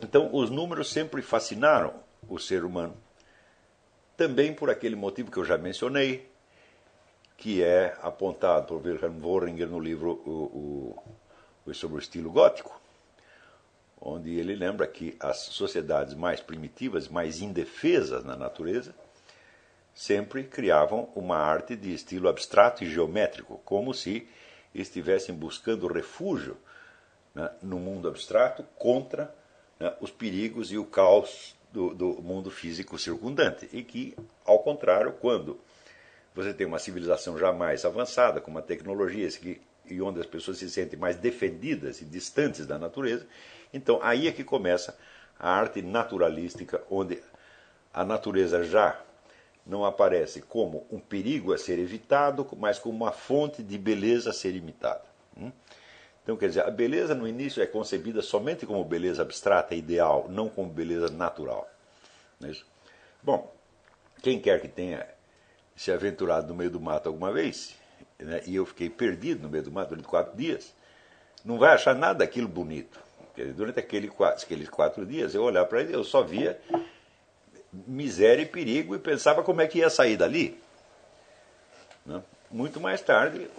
Então, os números sempre fascinaram o ser humano, também por aquele motivo que eu já mencionei, que é apontado por Wilhelm Worringer no livro sobre o estilo gótico, onde ele lembra que as sociedades mais primitivas, mais indefesas na natureza, sempre criavam uma arte de estilo abstrato e geométrico, como se estivessem buscando refúgio, né, no mundo abstrato contra, né, os perigos e o caos do mundo físico circundante. E que, ao contrário, quando você tem uma civilização já mais avançada, com uma tecnologia e onde as pessoas se sentem mais defendidas e distantes da natureza, então aí é que começa a arte naturalística, onde a natureza já não aparece como um perigo a ser evitado, mas como uma fonte de beleza a ser imitada. Então, quer dizer, a beleza no início é concebida somente como beleza abstrata e ideal, não como beleza natural. Não é isso? Bom, quem quer que tenha se aventurado no meio do mato alguma vez, né, e eu fiquei perdido no meio do mato durante 4 dias, não vai achar nada daquilo bonito. Durante aqueles 4 dias, eu olhava para ele, eu só via miséria e perigo e pensava como é que ia sair dali. Né? Muito mais tarde,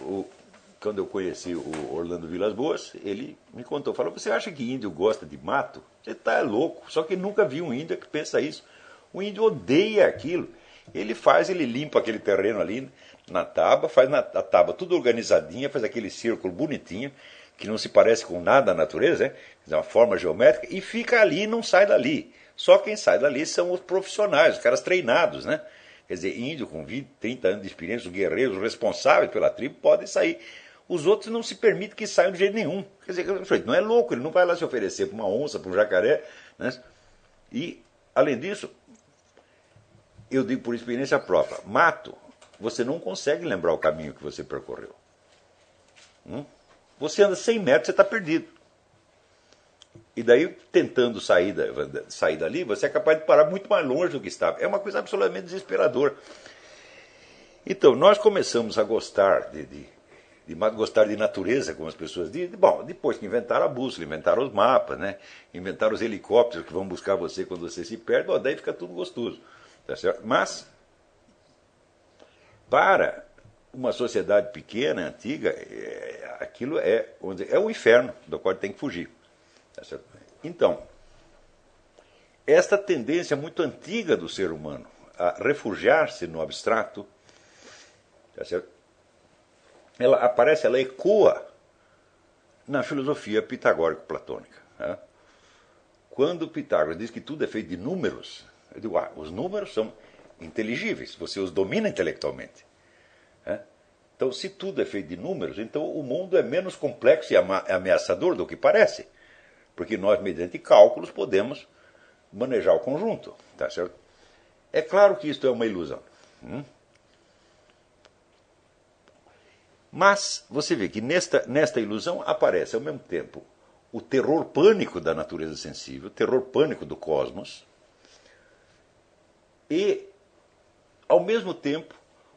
quando eu conheci o Orlando Vilas Boas, ele me contou, falou, você acha que índio gosta de mato? Você está louco, só que nunca vi um índio que pensa isso. O índio odeia aquilo. Ele limpa aquele terreno ali na tábua, faz a tábua tudo organizadinha, faz aquele círculo bonitinho, que não se parece com nada à natureza, né? É uma forma geométrica, e fica ali e não sai dali. Só quem sai dali são os profissionais, os caras treinados, né? Quer dizer, índio com 20, 30 anos de experiência, os guerreiros, os responsáveis pela tribo, podem sair. Os outros não se permitem que saiam de jeito nenhum. Quer dizer, não é louco, ele não vai lá se oferecer para uma onça, para um jacaré. Né? E, além disso, eu digo por experiência própria, mato, você não consegue lembrar o caminho que você percorreu. Você anda 100 metros, você está perdido. E daí, tentando sair dali, você é capaz de parar muito mais longe do que estava. É uma coisa absolutamente desesperadora. Então, nós começamos a gostar gostar de natureza, como as pessoas dizem. Bom, depois que inventaram a bússola, inventaram os mapas, né? Inventaram os helicópteros que vão buscar você quando você se perde, bom, daí fica tudo gostoso. Tá certo? Mas, para uma sociedade pequena, antiga, aquilo é o inferno do qual tem que fugir. Tá certo? Então, esta tendência muito antiga do ser humano a refugiar-se no abstrato, tá certo? Ela ecoa na filosofia pitagórico-platônica. Né? Quando Pitágoras diz que tudo é feito de números, eu digo, os números são inteligíveis, você os domina intelectualmente. Né? Então, se tudo é feito de números, então o mundo é menos complexo e ameaçador do que parece. Porque nós, mediante cálculos, podemos manejar o conjunto. Tá certo? É claro que isto é uma ilusão. Mas você vê que nesta ilusão aparece ao mesmo tempo o terror pânico da natureza sensível, o terror pânico do cosmos, e, ao mesmo tempo,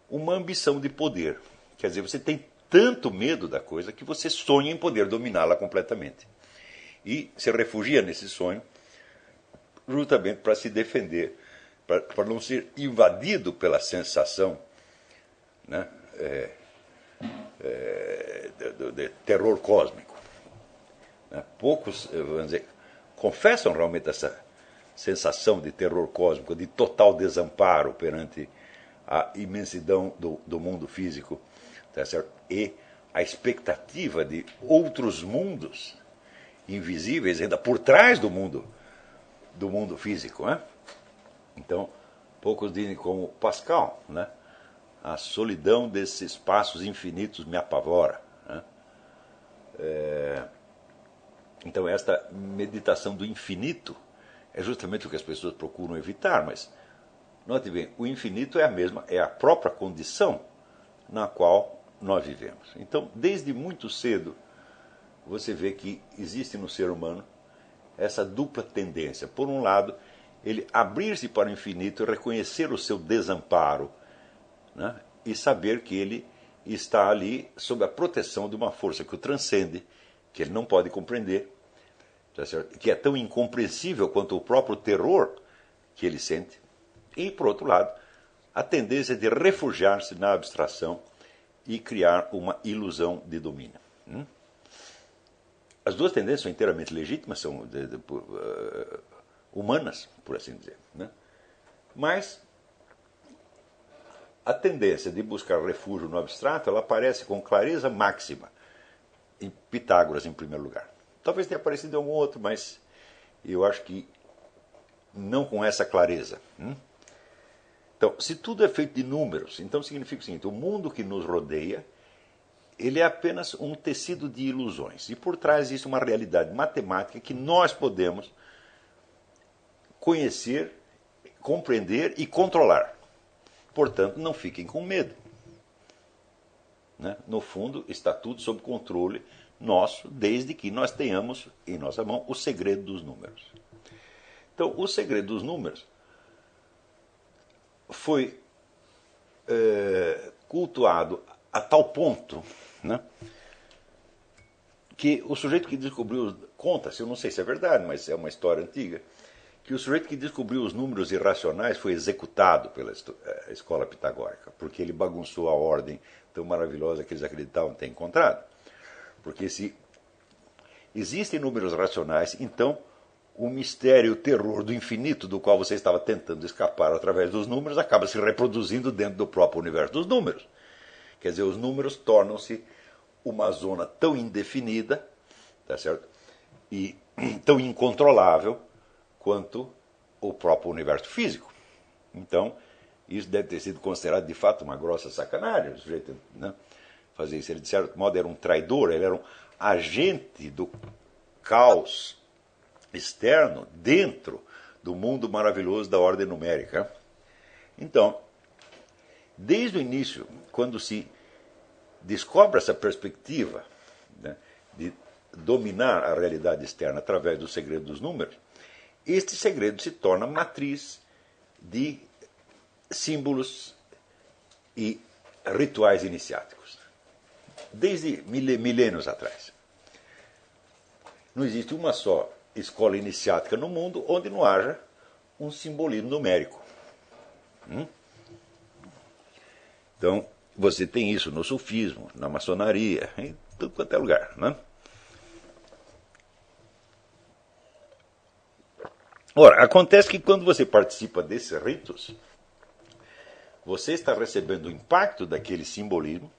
uma ambição de poder. Quer dizer, você tem tanto medo da coisa que você sonha em poder dominá-la completamente. E se refugia nesse sonho justamente para se defender, para não ser invadido pela sensação, né, de terror cósmico. Poucos, vamos dizer, confessam realmente essa sensação de terror cósmico, de total desamparo perante a imensidão do mundo físico, tá certo? E a expectativa de outros mundos invisíveis ainda por trás do mundo físico. Né? Então, poucos dizem como Pascal, né? A solidão desses espaços infinitos me apavora. Né? Então, esta meditação do infinito é justamente o que as pessoas procuram evitar, mas note bem, o infinito é a própria condição na qual nós vivemos. Então, desde muito cedo, você vê que existe no ser humano essa dupla tendência. Por um lado, ele abrir-se para o infinito, reconhecer o seu desamparo, né? E saber que ele está ali sob a proteção de uma força que o transcende, que ele não pode compreender, tá certo? Que é tão incompreensível quanto o próprio terror que ele sente. E, por outro lado, a tendência de refugiar-se na abstração e criar uma ilusão de domínio. As duas tendências são inteiramente legítimas, são humanas, por assim dizer. Né? Mas a tendência de buscar refúgio no abstrato, ela aparece com clareza máxima em Pitágoras, em primeiro lugar. Talvez tenha aparecido em algum outro, mas eu acho que não com essa clareza. Então, se tudo é feito de números, então significa o seguinte: o mundo que nos rodeia, ele é apenas um tecido de ilusões. E por trás existe uma realidade matemática que nós podemos conhecer, compreender e controlar. Portanto, não fiquem com medo. Né? No fundo, está tudo sob controle nosso, desde que nós tenhamos em nossa mão o segredo dos números. Então, o segredo dos números foi cultuado a tal ponto, né, que o sujeito que descobriu, conta-se, eu não sei se é verdade, mas é uma história antiga, que o sujeito que descobriu os números irracionais foi executado pela escola pitagórica, porque ele bagunçou a ordem tão maravilhosa que eles acreditavam ter encontrado. Porque se existem números racionais, então o mistério, o terror do infinito do qual você estava tentando escapar através dos números acaba se reproduzindo dentro do próprio universo dos números. Quer dizer, os números tornam-se uma zona tão indefinida, tá certo? E tão incontrolável quanto o próprio universo físico. Então, isso deve ter sido considerado de fato uma grossa sacanagem. O sujeito, né, fazer isso. Ele, de certo modo, era um traidor, ele era um agente do caos externo dentro do mundo maravilhoso da ordem numérica. Então, desde o início, quando se descobre essa perspectiva, né, de dominar a realidade externa através do segredo dos números, este segredo se torna matriz de símbolos e rituais iniciáticos. Desde milênios atrás. Não existe uma só escola iniciática no mundo onde não haja um simbolismo numérico. Então, você tem isso no sufismo, na maçonaria, em tudo quanto é lugar. Né? Ora, acontece que quando você participa desses ritos, você está recebendo o impacto daquele simbolismo,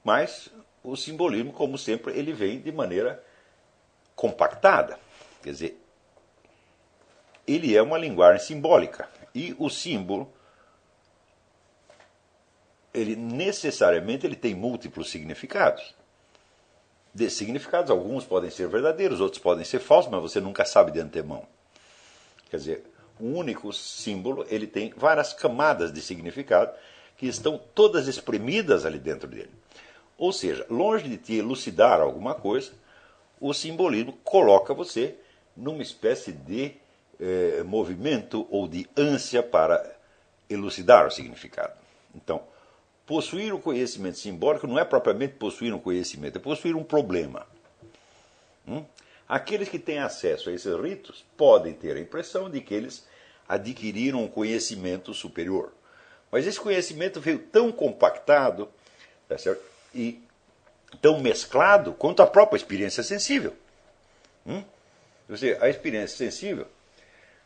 mas o simbolismo, como sempre, ele vem de maneira compactada. Quer dizer, ele é uma linguagem simbólica. E o símbolo, ele necessariamente ele tem múltiplos significados. Desses significados, alguns podem ser verdadeiros, outros podem ser falsos, mas você nunca sabe de antemão. Quer dizer, um único símbolo ele tem várias camadas de significado que estão todas espremidas ali dentro dele. Ou seja, longe de te elucidar alguma coisa, o simbolismo coloca você numa espécie de movimento ou de ânsia para elucidar o significado. Então, possuir o conhecimento simbólico não é propriamente possuir um conhecimento, é possuir um problema. Aqueles que têm acesso a esses ritos podem ter a impressão de que eles adquiriram um conhecimento superior. Mas esse conhecimento veio tão compactado, tá certo? E tão mesclado quanto a própria experiência sensível. Ou seja, a experiência sensível,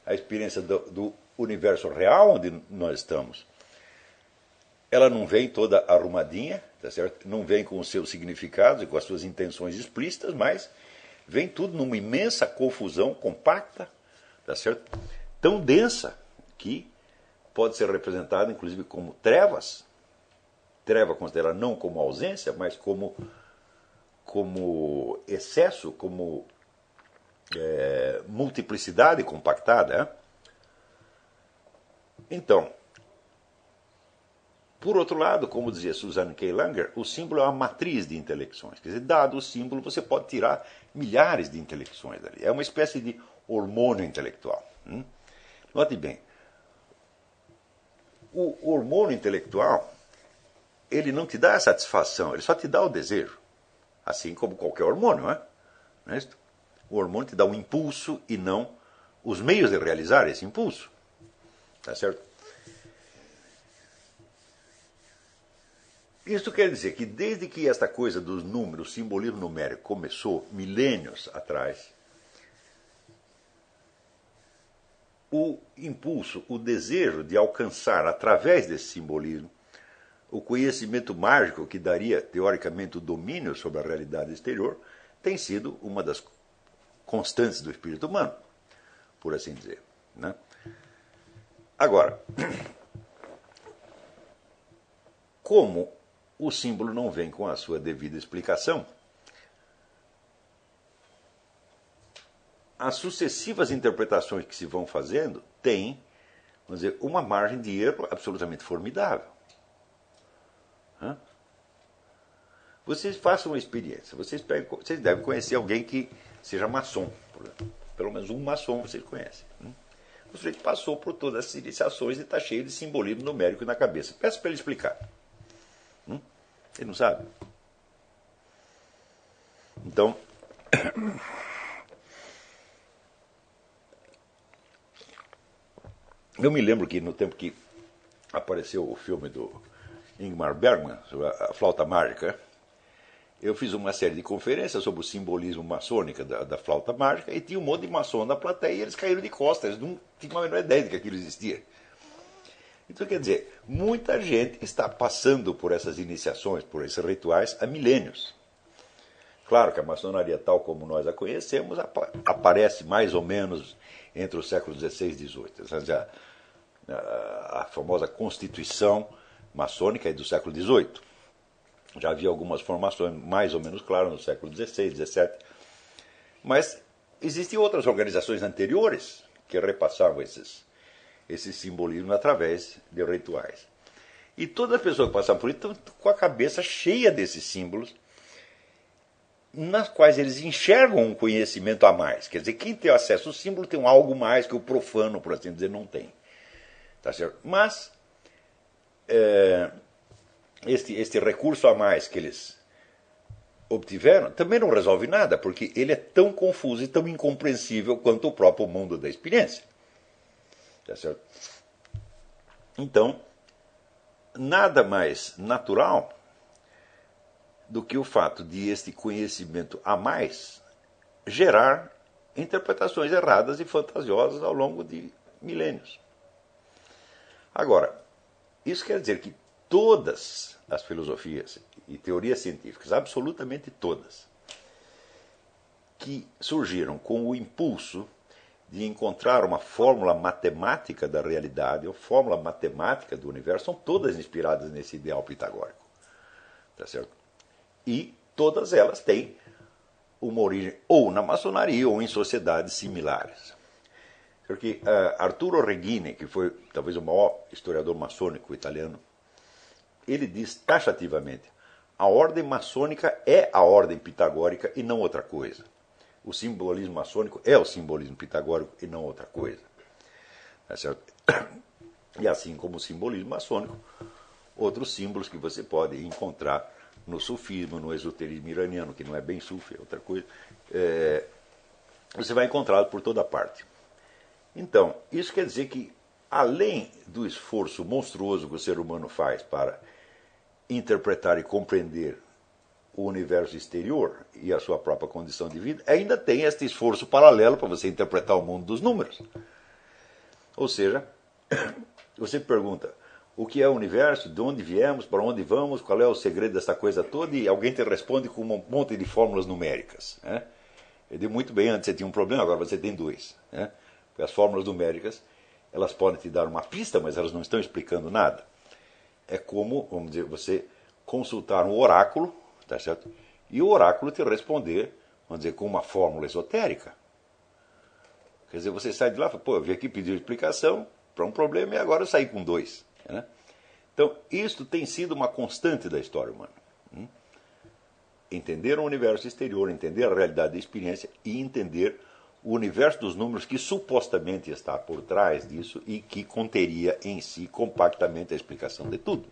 a experiência do universo real onde nós estamos, ela não vem toda arrumadinha, tá certo? Não vem com os seus significados e com as suas intenções explícitas, mas vem tudo numa imensa confusão compacta, tá certo? Tão densa que pode ser representada inclusive como trevas. Treva considerada não como ausência, mas como excesso, como multiplicidade compactada. Então, por outro lado, como dizia Susan K. Langer, o símbolo é uma matriz de intelecções. Quer dizer, dado o símbolo, você pode tirar milhares de intelecções dali. É uma espécie de hormônio intelectual. Note bem, o hormônio intelectual, ele não te dá a satisfação, ele só te dá o desejo. Assim como qualquer hormônio, não é isso? O hormônio te dá um impulso e não os meios de realizar esse impulso. Tá certo? Isso quer dizer que desde que esta coisa dos números, simbolismo numérico, começou milênios atrás, o impulso, o desejo de alcançar, através desse simbolismo, o conhecimento mágico que daria, teoricamente, o domínio sobre a realidade exterior, tem sido uma das constantes do espírito humano, por assim dizer. Né? Agora, como o símbolo não vem com a sua devida explicação, as sucessivas interpretações que se vão fazendo têm, vamos dizer, uma margem de erro absolutamente formidável. Vocês façam uma experiência. Vocês devem conhecer alguém que seja maçom. Pelo menos um maçom vocês conhecem. O sujeito passou por todas essas iniciações e está cheio de simbolismo numérico na cabeça. Peço para ele explicar. Ele não sabe. Então, eu me lembro que no tempo que apareceu o filme do Ingmar Bergman, sobre a flauta mágica, eu fiz uma série de conferências sobre o simbolismo maçônico da flauta mágica e tinha um monte de maçom na plateia e eles caíram de costas, eles não tinham a menor ideia de que aquilo existia. Então, quer dizer, muita gente está passando por essas iniciações, por esses rituais, há milênios. Claro que a maçonaria, tal como nós a conhecemos, aparece mais ou menos entre os séculos XVI e XVIII. A famosa Constituição maçônica é do século XVIII. Já havia algumas formações mais ou menos claras no século XVI, XVII. Mas existem outras organizações anteriores que repassavam esse simbolismo através de rituais. E todas as pessoas que passaram por isso estão com a cabeça cheia desses símbolos, nas quais eles enxergam um conhecimento a mais. Quer dizer, quem tem acesso ao símbolo tem um algo mais que o profano, por assim dizer, não tem. Tá certo? Mas este recurso a mais que eles obtiveram também não resolve nada, porque ele é tão confuso e tão incompreensível quanto o próprio mundo da experiência. Tá certo? Então, nada mais natural do que o fato de este conhecimento a mais gerar interpretações erradas e fantasiosas ao longo de milênios. Agora, isso quer dizer que todas as filosofias e teorias científicas, absolutamente todas, que surgiram com o impulso de encontrar uma fórmula matemática da realidade, ou fórmula matemática do universo, são todas inspiradas nesse ideal pitagórico. Tá certo? E todas elas têm uma origem ou na maçonaria ou em sociedades similares. Porque Arturo Regini, que foi talvez o maior historiador maçônico italiano, ele diz taxativamente: a ordem maçônica é a ordem pitagórica e não outra coisa. O simbolismo maçônico é o simbolismo pitagórico e não outra coisa. É certo? E assim como o simbolismo maçônico, outros símbolos que você pode encontrar no sufismo, no esoterismo iraniano, que não é bem sufi, é outra coisa, você vai encontrá-lo por toda parte. Então, isso quer dizer que, além do esforço monstruoso que o ser humano faz para interpretar e compreender o universo exterior e a sua própria condição de vida, ainda tem este esforço paralelo para você interpretar o mundo dos números. Ou seja, você pergunta o que é o universo, de onde viemos, para onde vamos, qual é o segredo dessa coisa toda, e alguém te responde com um monte de fórmulas numéricas. Né? Eu digo muito bem, antes você tinha um problema, agora você tem dois. Né? Porque as fórmulas numéricas, elas podem te dar uma pista, mas elas não estão explicando nada. É como, vamos dizer, você consultar um oráculo, tá certo? E o oráculo te responder, vamos dizer, com uma fórmula esotérica. Quer dizer, você sai de lá e fala, pô, eu vim aqui pedir explicação para um problema e agora eu saí com dois. Né? Então, isto tem sido uma constante da história humana. Entender o universo exterior, entender a realidade da experiência e entender o universo dos números que supostamente está por trás disso e que conteria em si compactamente a explicação de tudo.